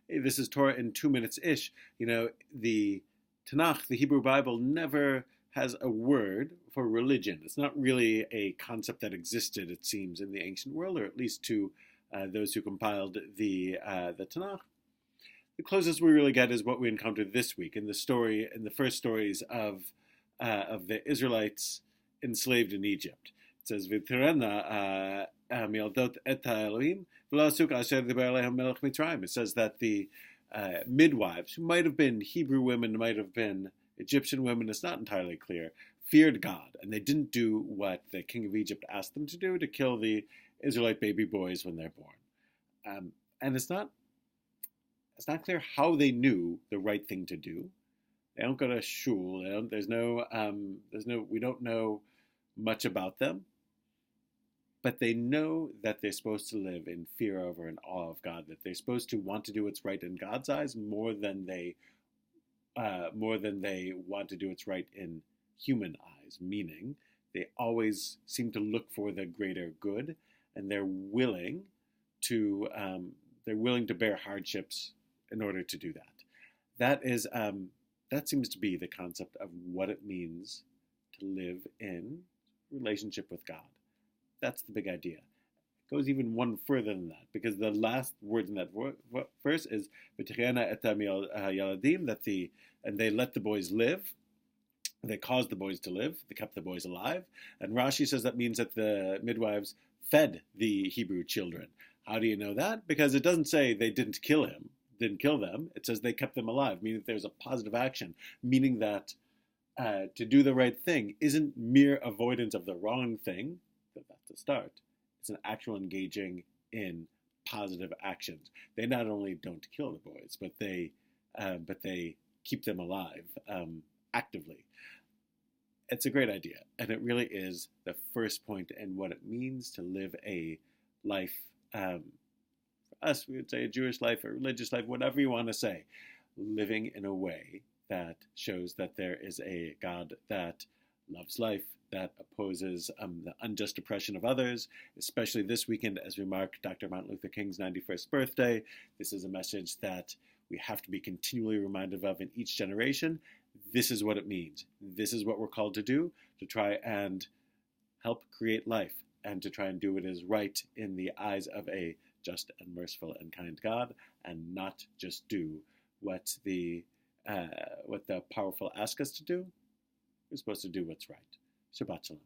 This is Torah in 2 minutes-ish. The Tanakh, the Hebrew Bible, never has a word for religion. It's not really a concept that existed, it seems, in the ancient world, or at least to those who compiled the Tanakh. The closest we really get is what we encountered this week in the first stories of the Israelites enslaved in Egypt. It says, "V'tirena mialdot et Elohim v'lo asuk asher diber alehem melech Mitzrayim." It says that the midwives, who might have been Hebrew women, might have been Egyptian women, it's not entirely clear, feared God, and they didn't do what the king of Egypt asked them to do, to kill the Israelite baby boys when they're born. And it's not clear how they knew the right thing to do. They don't go to shul. We don't know much about them, but they know that they're supposed to live in fear over and awe of God. That they're supposed to want to do what's right in God's eyes more than they want to do what's right in human eyes. Meaning, they always seem to look for the greater good, and they're willing to bear hardships in order to do that. That seems to be the concept of what it means to live in relationship with God. That's the big idea. It goes even one further than that, because the last words in that verse is "V'tichena et yaladim," and they let the boys live. They caused the boys to live. They kept the boys alive. And Rashi says that means that the midwives fed the Hebrew children. How do you know that? Because it doesn't say they didn't kill them. It says they kept them alive, meaning that there's a positive action, meaning that to do the right thing isn't mere avoidance of the wrong thing. That's a start. It's an actual engaging in positive actions. They not only don't kill the boys, but they keep them alive actively. It's a great idea, and it really is the first point in what it means to live a life. For us, we would say a Jewish life, a religious life, whatever you want to say, living in a way that shows that there is a God that loves life, that opposes the unjust oppression of others, especially this weekend as we mark Dr. Martin Luther King's 91st birthday. This is a message that we have to be continually reminded of in each generation. This is what it means. This is what we're called to do, to try and help create life, and to try and do what is right in the eyes of a just and merciful and kind God, and not just do what the powerful ask us to do. We're supposed to do what's right. Shabbat Shalom.